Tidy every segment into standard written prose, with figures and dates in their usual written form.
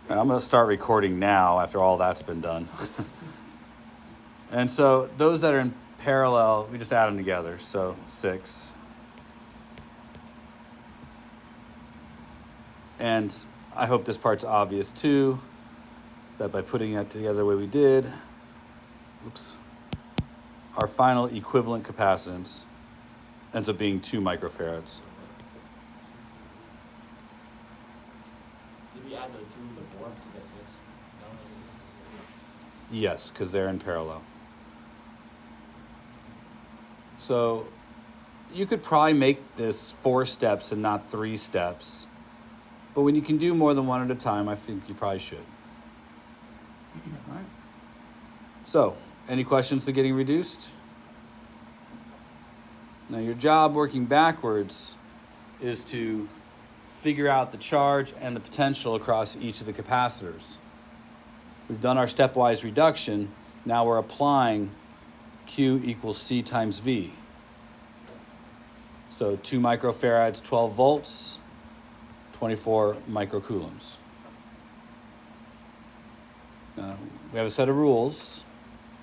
I'm going to start recording now after all that's been done. And so those that are in parallel, we just add them together. So 6. And I hope this part's obvious too, that by putting that together the way we did, our final equivalent capacitance ends up being 2 microfarads. Did we add the 2 before to get 6? No. Yes, because they're in parallel. So you could probably make this 4 steps and not 3 steps. But when you can do more than one at a time, I think you probably should. All right. So, any questions to getting reduced? Now your job working backwards is to figure out the charge and the potential across each of the capacitors. We've done our stepwise reduction. Now we're applying Q equals C times V. So 2 microfarads, 12 volts, 24 microcoulombs. Now, we have a set of rules.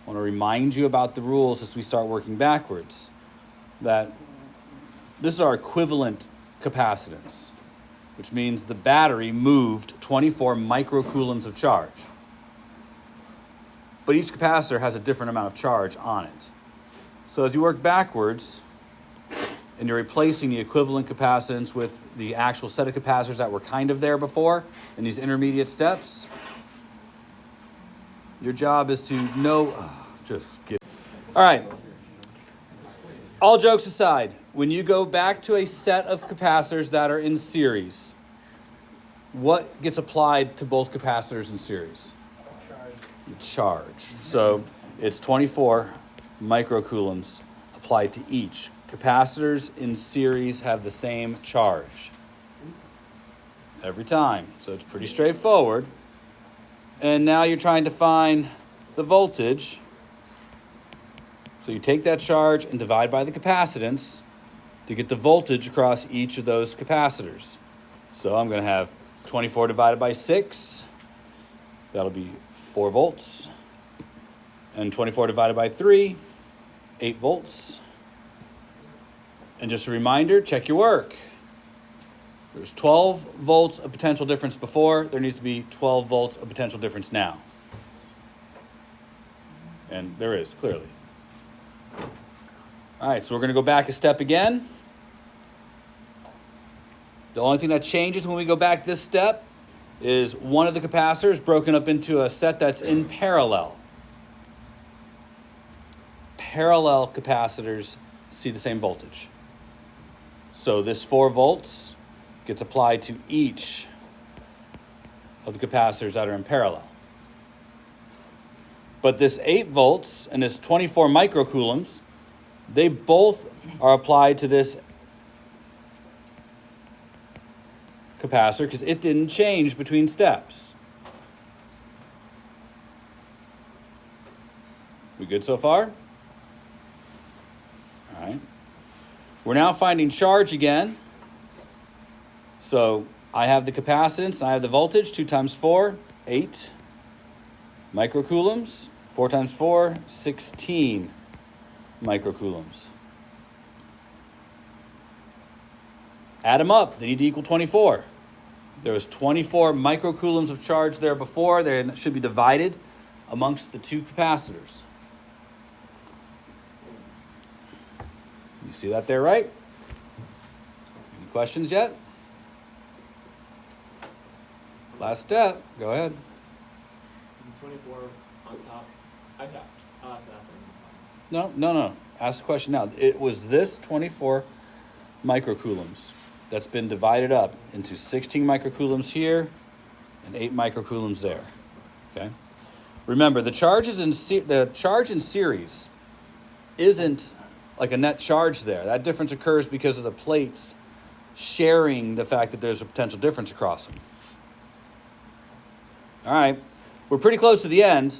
I want to remind you about the rules as we start working backwards. That this is our equivalent capacitance, which means the battery moved 24 microcoulombs of charge. But each capacitor has a different amount of charge on it. So as you work backwards, and you're replacing the equivalent capacitance with the actual set of capacitors that were kind of there before in these intermediate steps, your job is to know, All right. All jokes aside, when you go back to a set of capacitors that are in series, what gets applied to both capacitors in series? The charge. So it's 24 microcoulombs applied to each. Capacitors in series have the same charge every time. So it's pretty straightforward. And now you're trying to find the voltage. So you take that charge and divide by the capacitance to get the voltage across each of those capacitors. So I'm going to have 24 divided by 6. That'll be 4 volts. And 24 divided by 3, 8 volts. And just a reminder, check your work. There's 12 volts of potential difference before. There needs to be 12 volts of potential difference now. And there is, clearly. All right, so we're going to go back a step again. The only thing that changes when we go back this step is one of the capacitors broken up into a set that's in parallel. Parallel capacitors see the same voltage. So this 4 volts gets applied to each of the capacitors that are in parallel. But this 8 volts and this 24 microcoulombs, they both are applied to this capacitor because it didn't change between steps. We good so far? All right. We're now finding charge again. So I have the capacitance, and I have the voltage, 2 times 4, 8 microcoulombs. 4 times 4, 16 microcoulombs. Add them up, they need to equal 24. There was 24 microcoulombs of charge there before. They should be divided amongst the 2 capacitors. You see that there, right? Any questions yet? Last step. Go ahead. Is the 24 on top? Okay. I'll ask that then. No. Ask the question now. It was this 24 microcoulombs that's been divided up into 16 microcoulombs here and 8 microcoulombs there. Okay. Remember, the charge in series isn't like a net charge there. That difference occurs because of the plates sharing the fact that there's a potential difference across them. All right, we're pretty close to the end,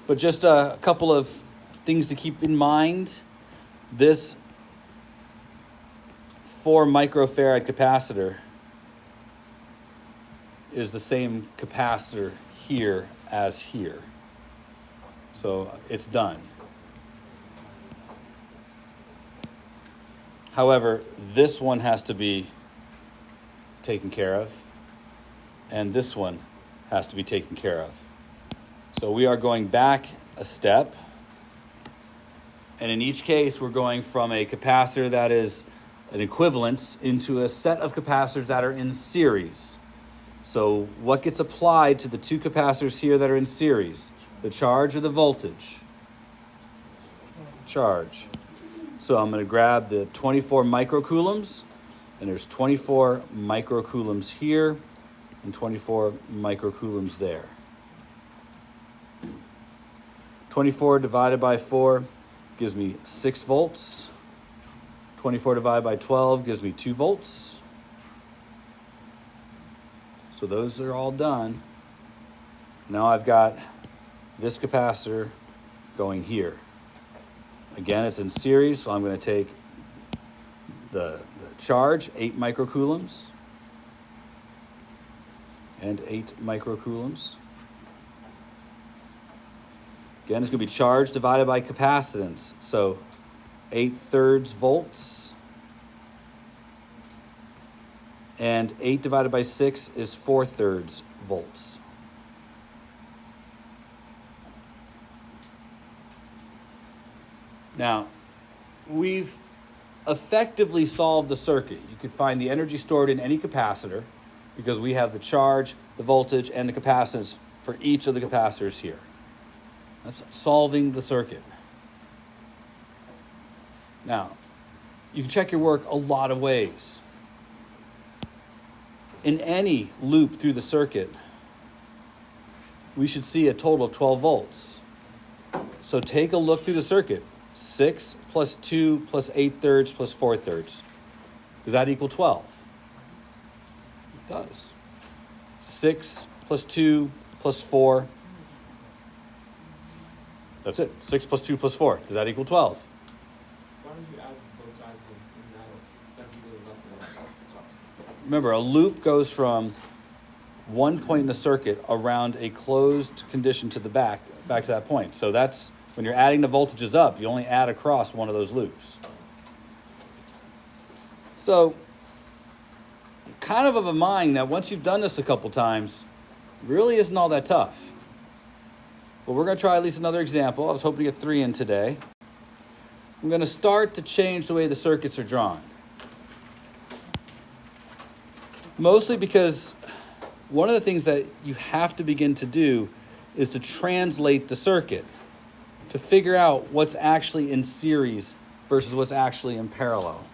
but just a couple of things to keep in mind. This 4 microfarad capacitor is the same capacitor here as here. So it's done. However, this one has to be taken care of, and this one has to be taken care of. So we are going back a step, and in each case, we're going from a capacitor that is an equivalence into a set of capacitors that are in series. So what gets applied to the two capacitors here that are in series? The charge or the voltage? Charge. So I'm going to grab the 24 microcoulombs, and there's 24 microcoulombs here and 24 microcoulombs there. 24 divided by 4 gives me 6 volts. 24 divided by 12 gives me 2 volts. So those are all done. Now I've got this capacitor going here. Again, it's in series, so I'm going to take the charge, 8 microcoulombs, and 8 microcoulombs. Again, it's going to be charge divided by capacitance. So 8/3 volts. And 8 divided by 6 is 4/3 volts. Now, we've effectively solved the circuit. You could find the energy stored in any capacitor because we have the charge, the voltage, and the capacitance for each of the capacitors here. That's solving the circuit. Now, you can check your work a lot of ways. In any loop through the circuit, we should see a total of 12 volts. So take a look through the circuit. 6 plus 2 plus 8/3 plus 4/3. Does that equal 12? It does. 6 plus 2 plus 4. That's it. 6 plus 2 plus 4. Does that equal 12? Why don't you add both sides then? That'd be really left and right. That's what I was thinking. Remember, a loop goes from one point in the circuit around a closed condition to the back to that point. So that's when you're adding the voltages up, you only add across one of those loops. So, kind of a mind that once you've done this a couple times, really isn't all that tough. But we're going to try at least another example. I was hoping to get 3 in today. I'm going to start to change the way the circuits are drawn. Mostly because one of the things that you have to begin to do is to translate the circuit, to figure out what's actually in series versus what's actually in parallel.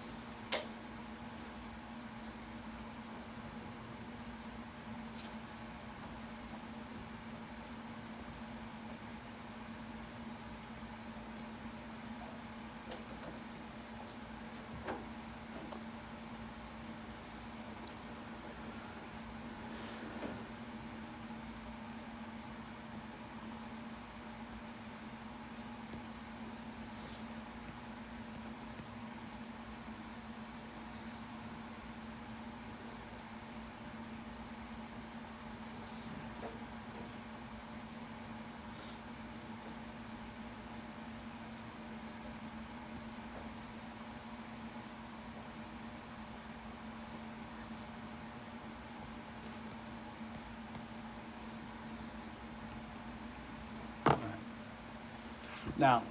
Now,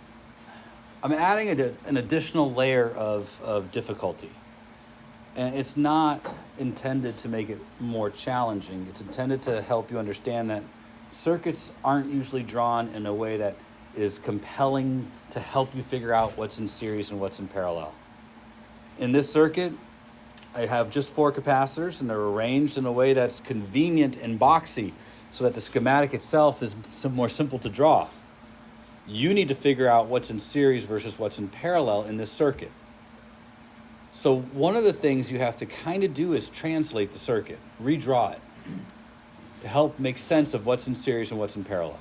I'm adding an additional layer of difficulty. And it's not intended to make it more challenging. It's intended to help you understand that circuits aren't usually drawn in a way that is compelling to help you figure out what's in series and what's in parallel. In this circuit, I have just 4 capacitors, and they're arranged in a way that's convenient and boxy so that the schematic itself is more simple to draw. You need to figure out what's in series versus what's in parallel in this circuit. So one of the things you have to kind of do is translate the circuit, redraw it, to help make sense of what's in series and what's in parallel.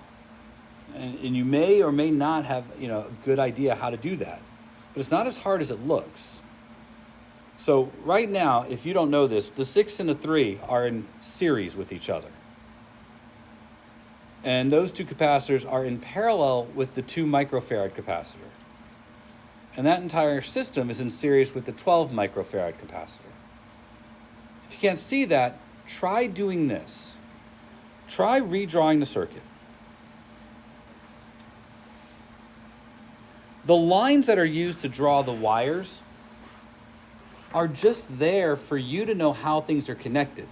And you may or may not have a good idea how to do that. But it's not as hard as it looks. So right now, if you don't know this, the 6 and the 3 are in series with each other. And those two capacitors are in parallel with the 2 microfarad capacitor. And that entire system is in series with the 12 microfarad capacitor. If you can't see that, try doing this. Try redrawing the circuit. The lines that are used to draw the wires are just there for you to know how things are connected.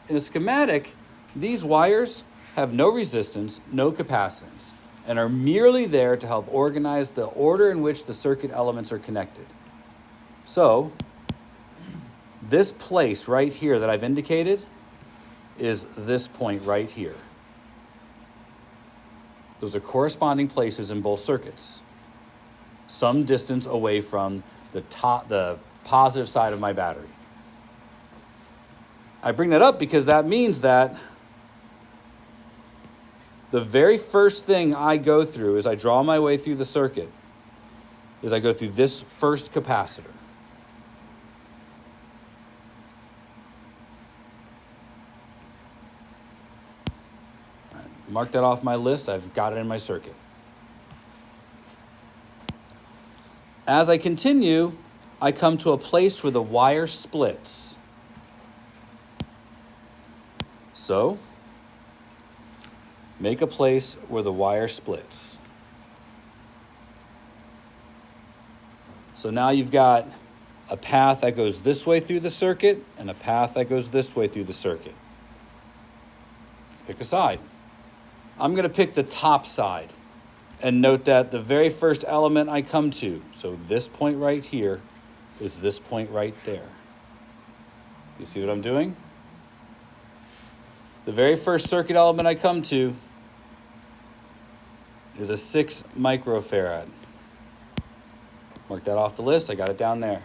In a schematic, these wires have no resistance, no capacitance, and are merely there to help organize the order in which the circuit elements are connected. So, this place right here that I've indicated is this point right here. Those are corresponding places in both circuits, some distance away from the positive side of my battery. I bring that up because that means that the very first thing I go through as I draw my way through the circuit is I go through this first capacitor. Mark that off my list. I've got it in my circuit. As I continue, I come to a place where the wire splits. So, make a place where the wire splits. So now you've got a path that goes this way through the circuit and a path that goes this way through the circuit. Pick a side. I'm going to pick the top side and note that the very first element I come to, so this point right here, is this point right there. You see what I'm doing? The very first circuit element I come to is a 6 microfarad. Mark that off the list. I got it down there.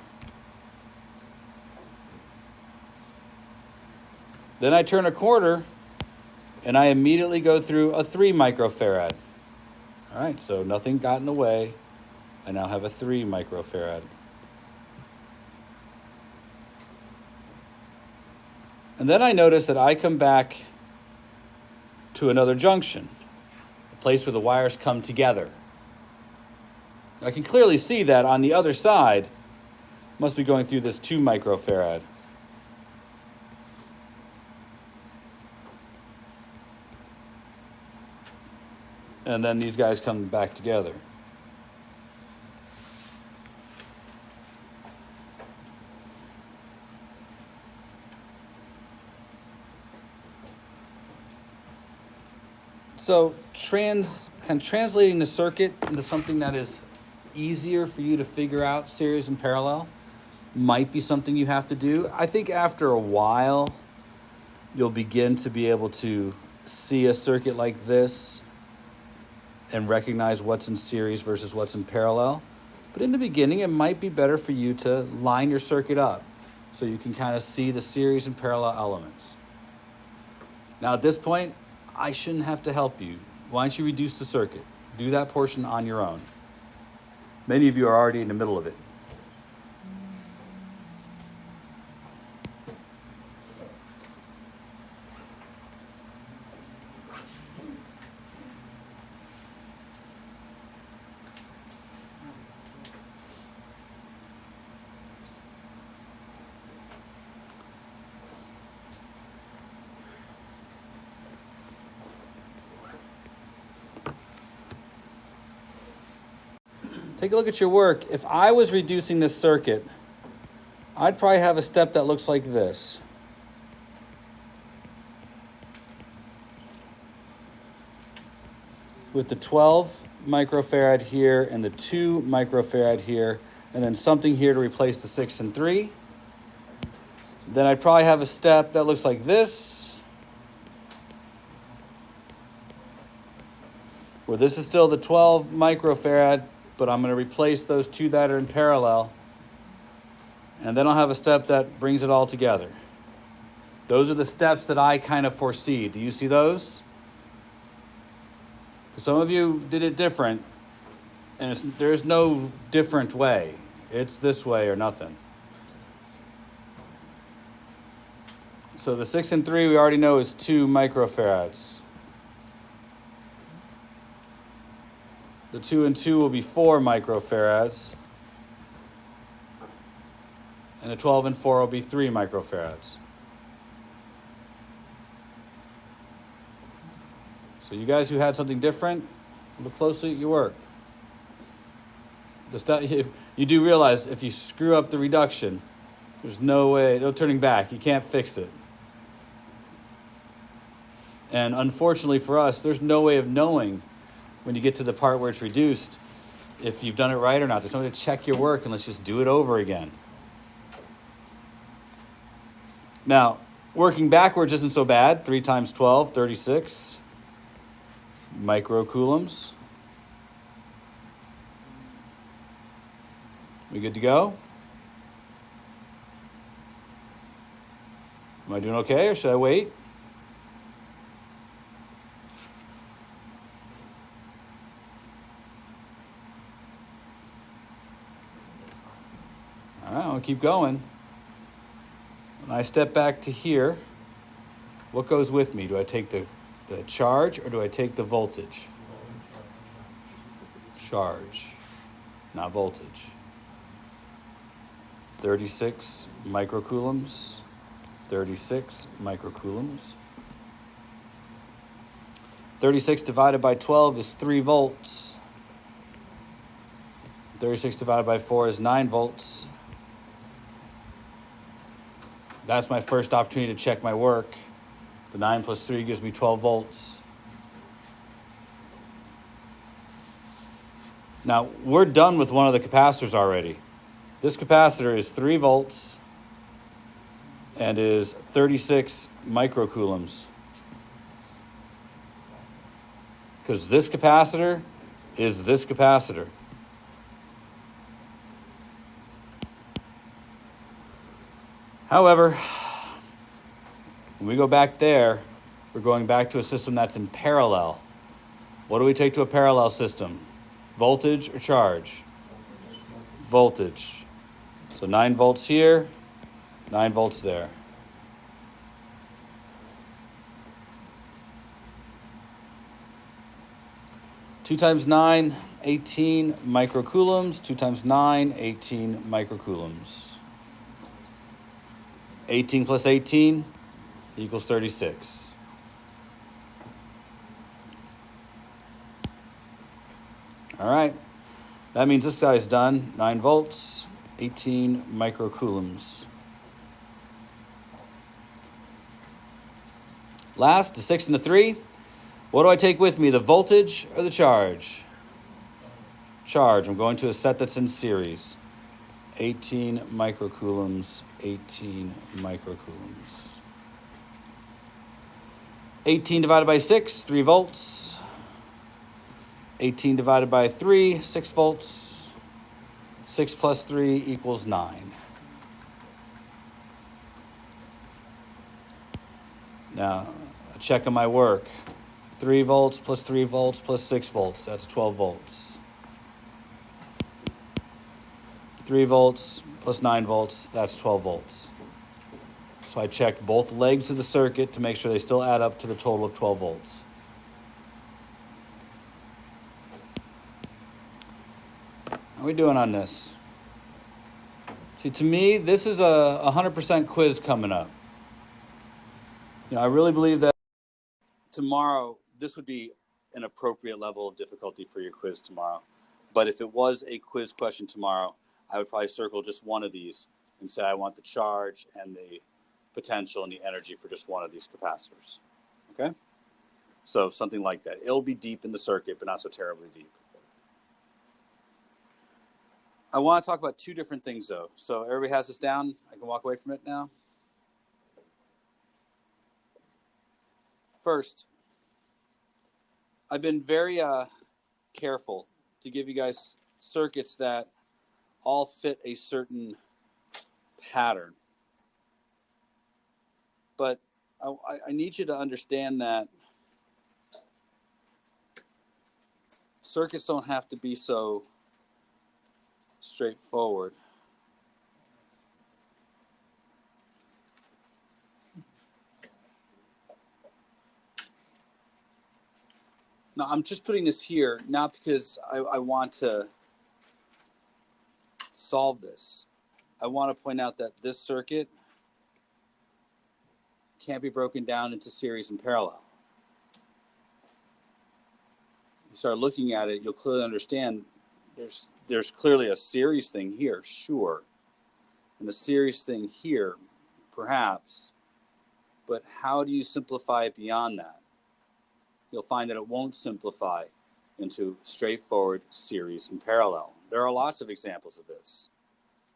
Then I turn a quarter and I immediately go through a 3 microfarad. All right, so nothing got in the way. I now have a 3 microfarad. And then I notice that I come back to another junction, a place where the wires come together. I can clearly see that on the other side, must be going through this 2 microfarad. And then these guys come back together. So translating the circuit into something that is easier for you to figure out series and parallel might be something you have to do. I think after a while, you'll begin to be able to see a circuit like this and recognize what's in series versus what's in parallel. But in the beginning, it might be better for you to line your circuit up so you can kind of see the series and parallel elements. Now at this point, I shouldn't have to help you. Why don't you reduce the circuit? Do that portion on your own. Many of you are already in the middle of it. Take a look at your work. If I was reducing this circuit, I'd probably have a step that looks like this. With the 12 microfarad here and the 2 microfarad here, and then something here to replace the 6 and 3. Then I'd probably have a step that looks like this, where this is still the 12 microfarad, but I'm going to replace those 2 that are in parallel. And then I'll have a step that brings it all together. Those are the steps that I kind of foresee. Do you see those? Some of you did it different, and there's no different way. It's this way or nothing. So the 6 and 3 we already know is 2 microfarads. The 2 and 2 will be 4 microfarads. And the 12 and 4 will be 3 microfarads. So you guys who had something different, look closely at your work. If you do realize if you screw up the reduction, there's no way, no turning back. You can't fix it. And unfortunately for us, there's no way of knowing when you get to the part where it's reduced if you've done it right or not. There's no way to check your work, and let's just do it over again. Now, working backwards isn't so bad. 3 times 12, 36 microcoulombs. We good to go? Am I doing okay, or should I wait? All right, I'll keep going. When I step back to here, what goes with me? Do I take the charge or do I take the voltage? Charge, not voltage. 36 microcoulombs. 36 microcoulombs. 36 divided by 12 is 3 volts. 36 divided by 4 is 9 volts. That's my first opportunity to check my work. The 9 plus 3 gives me 12 volts. Now, we're done with one of the capacitors already. This capacitor is 3 volts and is 36 microcoulombs. Because this capacitor is this capacitor. However, when we go back there, we're going back to a system that's in parallel. What do we take to a parallel system? Voltage or charge? Voltage. So 9 volts here, 9 volts there. Two times 9, 18 microcoulombs. 2 times 9, 18 microcoulombs. 18 plus 18 equals 36. All right. That means this guy's done. 9 volts, 18 microcoulombs. Last, the 6 and the 3. What do I take with me, the voltage or the charge? Charge. I'm going to a set that's in series. 18 microcoulombs, 18 microcoulombs. 18 divided by 6, 3 volts. 18 divided by 3, 6 volts. 6 plus 3 equals 9. Now, a check on my work. 3 volts plus 3 volts plus 6 volts. That's 12 volts. 3 volts plus 9 volts. That's 12 volts. So I checked both legs of the circuit to make sure they still add up to the total of 12 volts. How are we doing on this? See, to me, this is a 100% quiz coming up. You know, I really believe that tomorrow, this would be an appropriate level of difficulty for your quiz tomorrow. But if it was a quiz question tomorrow, I would probably circle just one of these and say I want the charge and the potential and the energy for just one of these capacitors. Okay? So something like that. It'll be deep in the circuit, but not so terribly deep. I want to talk about 2 different things, though. So everybody has this down? I can walk away from it now? First, I've been very careful to give you guys circuits that all fit a certain pattern. But I need you to understand that circuits don't have to be so straightforward. Now, I'm just putting this here, not because I want to solve this. I want to point out that this circuit can't be broken down into series and parallel. You start looking at it, you'll clearly understand there's clearly a series thing here, sure, and a series thing here, perhaps, but how do you simplify it beyond that? You'll find that it won't simplify into straightforward series and parallel. There are lots of examples of this.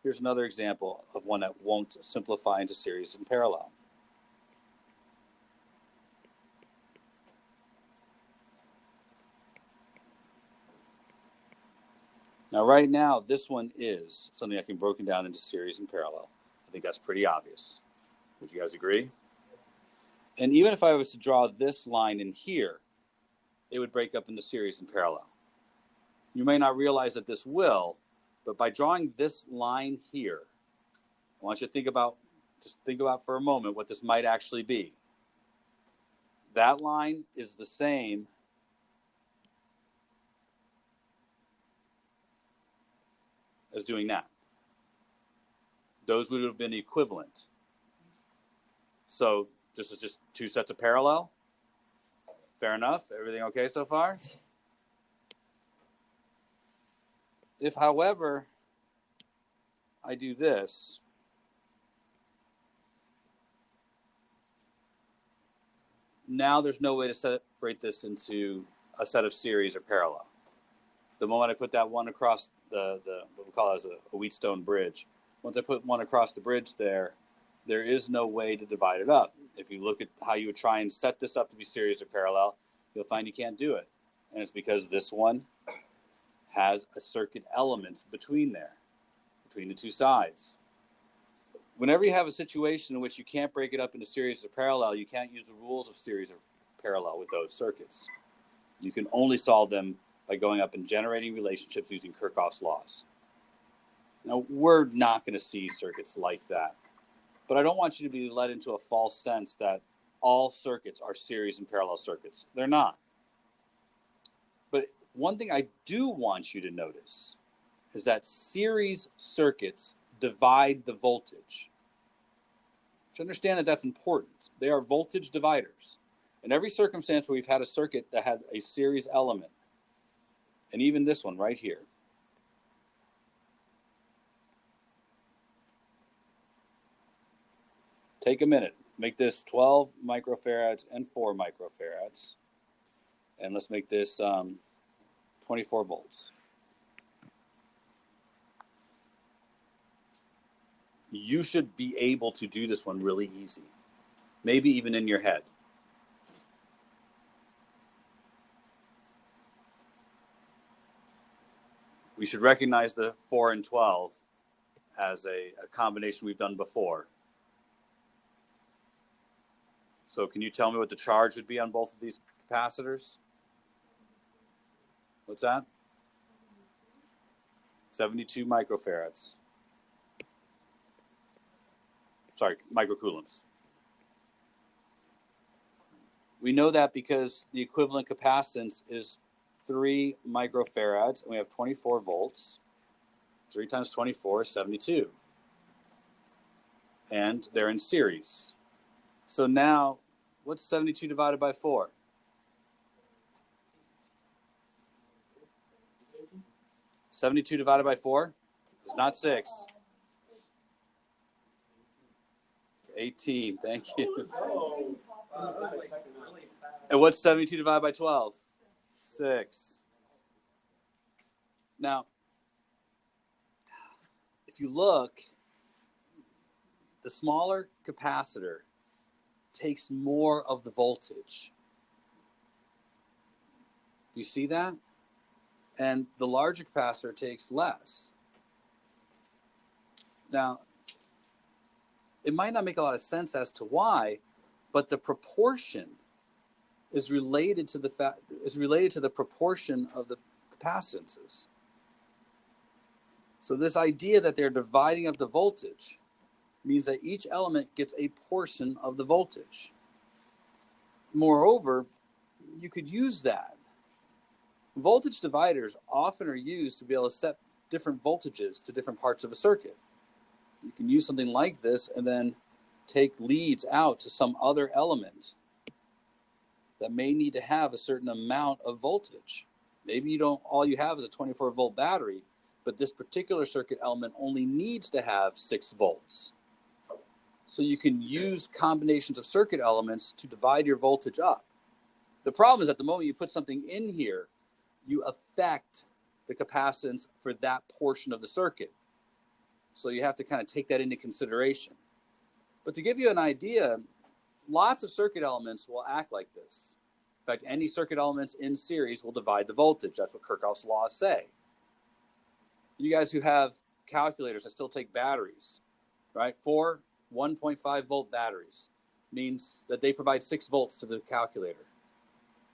Here's another example of one that won't simplify into series and parallel. Now, right now, this one is something that can be broken down into series and parallel. I think that's pretty obvious. Would you guys agree? And even if I was to draw this line in here, it would break up into series and parallel. You may not realize that this will, but by drawing this line here, I want you to think about for a moment what this might actually be. That line is the same as doing that. Those would have been equivalent. So this is just two sets of parallel. Fair enough? Everything okay so far? If, however, I do this, now there's no way to separate this into a set of series or parallel. The moment I put that one across the what we call as a Wheatstone bridge, once I put one across the bridge there is no way to divide it up. If you look at how you would try and set this up to be series or parallel, you'll find you can't do it. And it's because this one has a circuit element between the two sides. Whenever you have a situation in which you can't break it up into series or parallel, you can't use the rules of series or parallel with those circuits. You can only solve them by going up and generating relationships using Kirchhoff's laws. Now, we're not going to see circuits like that, but I don't want you to be led into a false sense that all circuits are series and parallel circuits. They're not. But one thing I do want you to notice is that series circuits divide the voltage. To understand that that's important. They are voltage dividers. In every circumstance where we've had a circuit that had a series element, and even this one right here, take a minute, make this 12 microfarads and 4 microfarads, and let's make this 24 volts. You should be able to do this one really easy, maybe even in your head. We should recognize the 4 and 12 as a combination we've done before. So can you tell me what the charge would be on both of these capacitors? What's that? 72 microfarads. Sorry, microcoulombs. We know that because the equivalent capacitance is 3 microfarads, and we have 24 volts. 3 times 24 is 72. And they're in series. So now, what's 72 divided by 4? 72 divided by 4 is not 6. It's 18. Thank you. And what's 72 divided by 12? 6. Now, if you look, the smaller capacitor takes more of the voltage. Do you see that? And the larger capacitor takes less. Now, it might not make a lot of sense as to why, but the proportion is related to the proportion of the capacitances. So this idea that they're dividing up the voltage means that each element gets a portion of the voltage. Moreover, you could use that Voltage dividers often are used to be able to set different voltages to different parts of a circuit. You can use something like this and then take leads out to some other element that may need to have a certain amount of voltage. Maybe all you have is a 24-volt battery, but this particular circuit element only needs to have 6 volts. So you can use combinations of circuit elements to divide your voltage up. The problem is at the moment you put something in here, you affect the capacitance for that portion of the circuit. So you have to kind of take that into consideration. But to give you an idea, lots of circuit elements will act like this. In fact, any circuit elements in series will divide the voltage. That's what Kirchhoff's laws say. You guys who have calculators that still take batteries, right? 4 1.5 volt batteries means that they provide 6 volts to the calculator.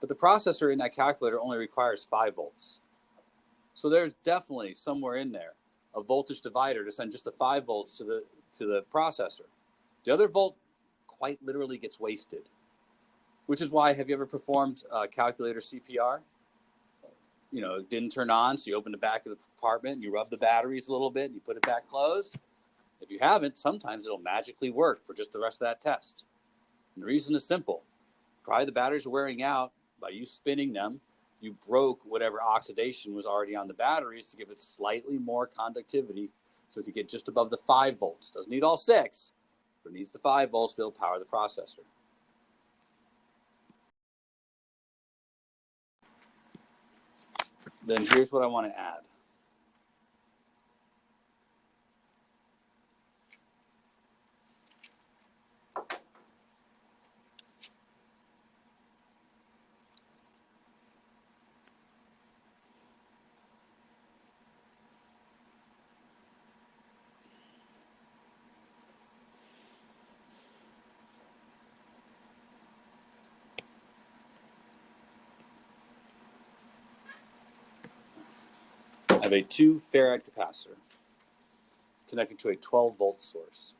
But the processor in that calculator only requires 5 volts. So there's definitely somewhere in there a voltage divider to send just the 5 volts to the processor. The other volt quite literally gets wasted, which is why, have you ever performed calculator CPR? You know, it didn't turn on, so you open the back of the compartment and you rub the batteries a little bit and you put it back closed. If you haven't, sometimes it'll magically work for just the rest of that test. And the reason is simple. Probably the batteries are wearing out. By you spinning them, you broke whatever oxidation was already on the batteries to give it slightly more conductivity so it could get just above the 5 volts. Doesn't need all 6, but it needs the 5 volts to be able to power the processor. Then here's what I want to add. I have a 2 farad capacitor connected to a 12 volt source.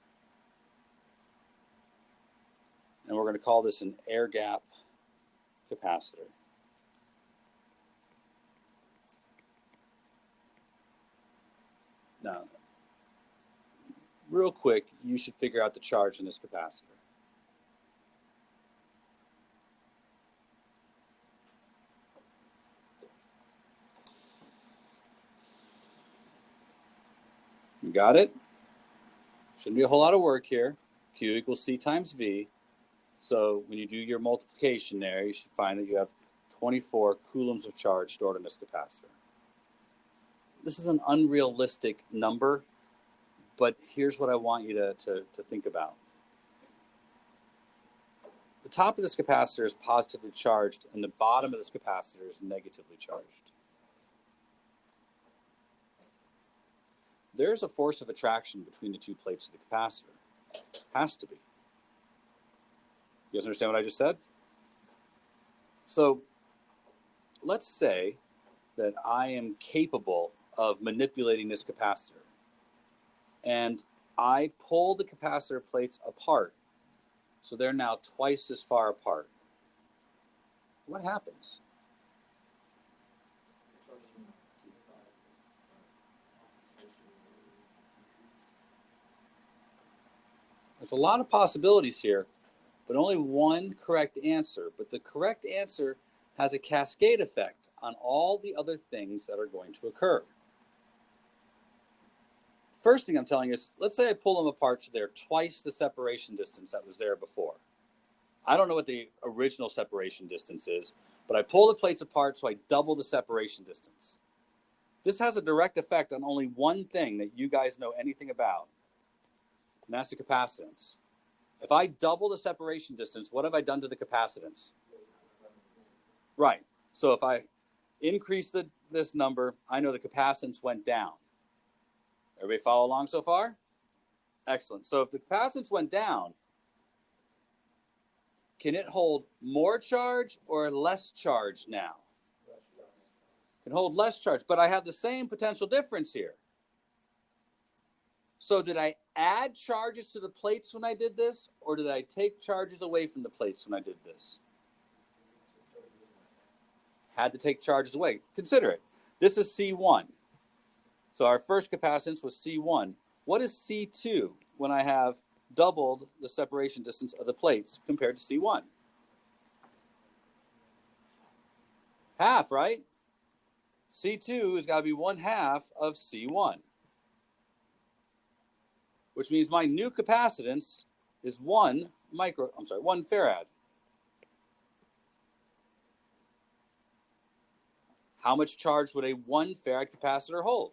And we're going to call this an air gap capacitor. Now, real quick, you should figure out the charge in this capacitor. You got it? Shouldn't be a whole lot of work here. Q equals C times V. So when you do your multiplication there, you should find that you have 24 coulombs of charge stored in this capacitor. This is an unrealistic number, but here's what I want you to think about. The top of this capacitor is positively charged, and the bottom of this capacitor is negatively charged. There's a force of attraction between the 2 plates of the capacitor. Has to be. You guys understand what I just said? So let's say that I am capable of manipulating this capacitor, and I pull the capacitor plates apart, so they're now twice as far apart. What happens? There's a lot of possibilities here, but only one correct answer. But the correct answer has a cascade effect on all the other things that are going to occur. First thing I'm telling you is, let's say I pull them apart so they're twice the separation distance that was there before. I don't know what the original separation distance is, but I pull the plates apart so I double the separation distance. This has a direct effect on only one thing that you guys know anything about, and that's the capacitance. If I double the separation distance, what have I done to the capacitance? Right. So if I increase this number, I know the capacitance went down. Everybody follow along so far? Excellent. So if the capacitance went down, can it hold more charge or less charge now? It can hold less charge, but I have the same potential difference here. So did I add charges to the plates when I did this, or did I take charges away from the plates when I did this? had to take charges away. Consider it. This is C1. So our first capacitance was C1. What is C2 when I have doubled the separation distance of the plates compared to C1? Half, right? C2 has got to be 1/2 of C1, which means my new capacitance is 1 farad. How much charge would a 1 farad capacitor hold?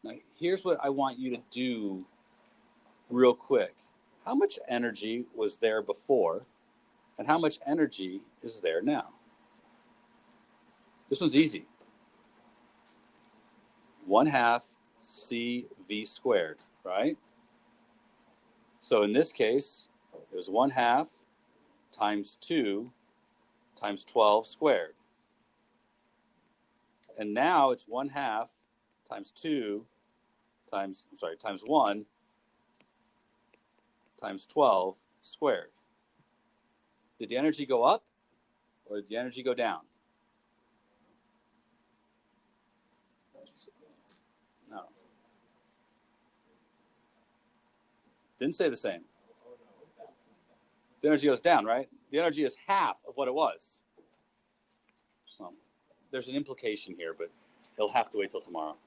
Now, here's what I want you to do real quick. How much energy was there before, and how much energy is there now? This one's easy. 1/2 CV squared, right? So in this case, it was 1/2 times 2 times 12 squared. And now it's 1/2 times 2 times 1 times 12 squared. Did the energy go up or did the energy go down? No. Didn't say the same. The energy goes down, right? The energy is half of what it was. Well, there's an implication here, but he'll have to wait till tomorrow.